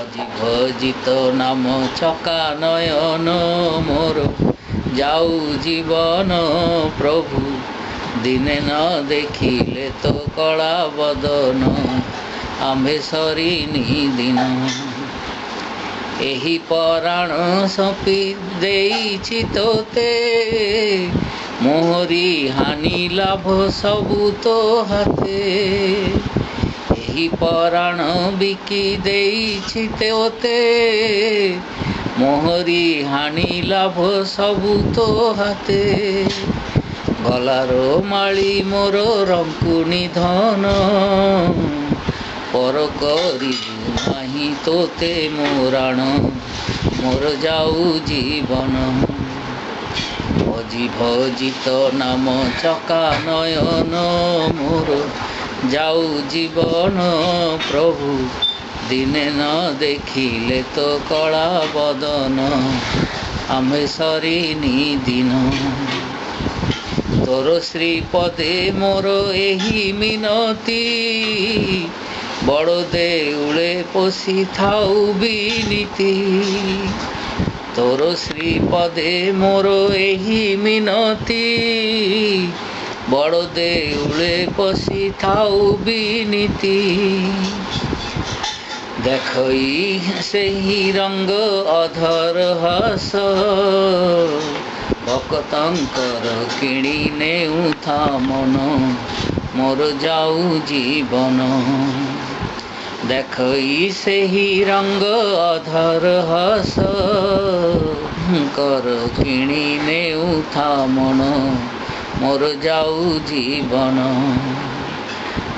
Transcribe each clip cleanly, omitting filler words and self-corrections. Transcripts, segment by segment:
ভজি ভজিত নাম চকা নয়ন মোর যাও জীবন প্রভু দিনে ন দেখিলে তো কলা বদন আম্ভে সরিনি দিন ଏହି ପରାଣ ସପି ଦେଇଛି ତୋତେ ମୋହରି ହାନି ଲାଭ ସବୁ ତୋ ହାତେ ଏହି ପରାଣ ବିକି ଦେଇଛି ତୋତେ ମୋହରି ହାନି ଲାଭ ସବୁ ତୋ ହାତେ ଗଲାର ମାଳି ମୋର ରଙ୍କୁଣି ଧନ ପର କରିବୁ ନାହିଁ ତୋତେ ମୋରାଣ ମୋର ଯାଉ ଜୀବନ ଭଜି ଭଜିତ ନାମ ଚକା ନୟନ ମୋର ଯାଉ ଜୀବନ ପ୍ରଭୁ ଦିନେ ନ ଦେଖିଲେ ତ କଳା ବଦନ ଆମେ ସରିନି ଦିନ ତୋର ଶ୍ରୀପଦେ ମୋର ଏହି ମିନତି ବଡ଼ ଦେଉଳେ ପଶି ଥାଉ ବିନୀତି ତୋର ଶ୍ରୀପଦେ ମୋର ଏହି ମିନତି ବଡ଼ ଦେଉଳେ ପଶି ଥାଉ ବିନୀତି ଦେଖଇ ସେହି ରଙ୍ଗ ଅଧର ହସ ଭକ୍ତଙ୍କର କିଣି ନେଉଥା ମନ ମୋର ଯାଉ ଜୀବନ ଦେଖଇ ସେହି ରଙ୍ଗ ଅଧର ହସ କର କିଣି ନେଉଥା ମନ ମୋର ଯାଉ ଜୀବନ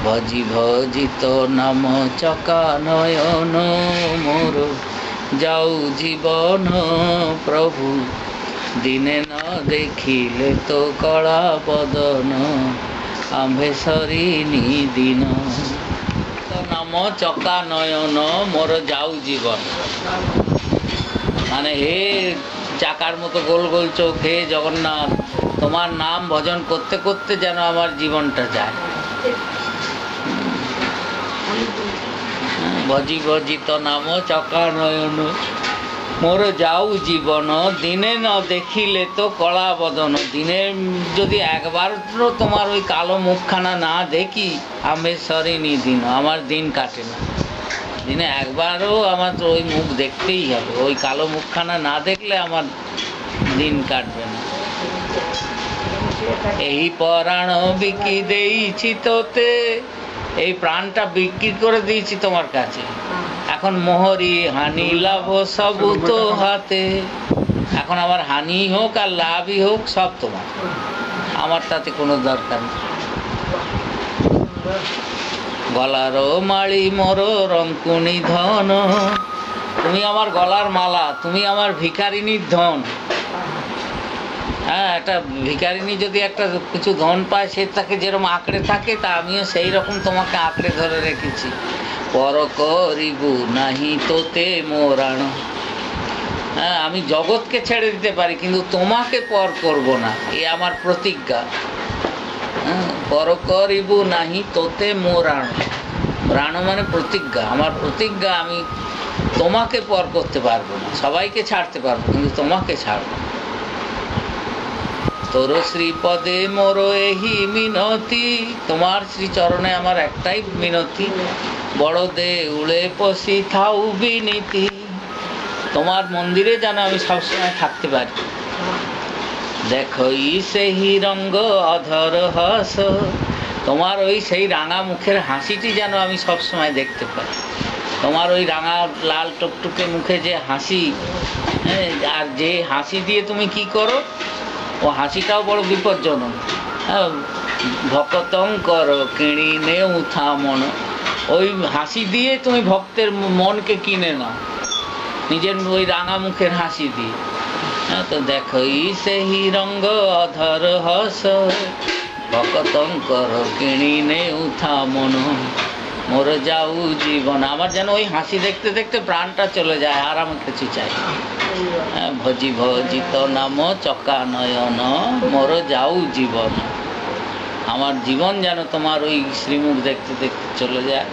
ଭଜି ଭଜିତ ନାମ ଚକା ନୟନ ମୋର ଯାଉ ଜୀବନ ପ୍ରଭୁ ଦିନେ ନ ଦେଖିଲେ ତ କଳା ବଦନ ଆମ୍ଭେ ସରିନି ଦିନ নাম চকা নয়ন মোর যাও জীবন মানে হে চাকার মতো গোল গোল চোখ হে জগন্নাথ তোমার নাম ভজন করতে করতে যেন আমার জীবনটা যায় ভজি ভজিত নাম চকা নয়ন মোর যাও জীবন দিনে ন দেখিলে তো কলা বদন দিনে যদি একবারও তোমার ওই কালো মুখখানা না দেখি আমি সরিনি দিন আমার দিন কাটে না দিনে একবারও আমার তো ওই মুখ দেখতেই হবে ওই কালো মুখখানা না দেখলে আমার দিন কাটবে না এই পরাণ বিক্রি দিয়েছি তোতে এই প্রাণটা বিক্রি করে দিয়েছি তোমার কাছে এখন মোহরি হানি লাভ সবু তো হাতে এখন আমার হানি হোক আর লাভই হোক সব তোমার আমার তাতে কোনো দরকার নেই গলার মালি মোর রঙ্কুনি ধন তুমি আমার গলার মালা তুমি আমার ভিখারিনীর ধন হ্যাঁ একটা ভিখারিনী যদি একটা কিছু ধন পায় সে তাকে যেরকম আঁকড়ে থাকে তা আমিও সেই রকম তোমাকে আঁকড়ে ধরে রেখেছি পর করিবু নাহি তোতে মোরাণ হ্যাঁ আমি জগৎকে ছেড়ে দিতে পারি কিন্তু তোমাকে পর করব না এ আমার প্রতিজ্ঞা হ্যাঁ পর করিবু নাহি তোতে মোরাণ রাণ মানে প্রতিজ্ঞা আমার প্রতিজ্ঞা আমি তোমাকে পর করতে পারবো না সবাইকে ছাড়তে পারবো কিন্তু তোমাকে ছাড়ব তোর শ্রীপদে মোর এহি মিনতি তোমার শ্রীচরণে আমার একটাই মিনতি বড় দেউলে পশি থাউ বিনীতি তোমার মন্দিরে যেন আমি সবসময় থাকতে পারি দেখই সেই রঙ্গ অধর হস তোমার ওই সেই রাঙা মুখের হাসিটি যেন আমি সবসময় দেখতে পাই তোমার ওই রাঙা লাল টুকটুকে মুখে যে হাসি আর যে হাসি দিয়ে তুমি কি করো ও হাসিটাও বড় বিপজ্জনক ভক্তং কর কিনি নেউথা মন ওই হাসি দিয়ে তুমি ভক্তের মনকে কিনে নাও নিজের ওই রাঙা মুখের হাসি দিয়ে তো দেখই সেই রঙ্গ অধর হস ভক্তং কর কিনি নেউথা মন মোর যাও জীবন আমার যেন ওই হাসি দেখতে দেখতে প্রাণটা চলে যায় আর আমি কিছু চাই ভজি ভজিত নাম চকা নয়ন মোর যাও জীবন আমার জীবন যেন তোমার ওই শ্রীমুখ দেখতে দেখতে চলে যায়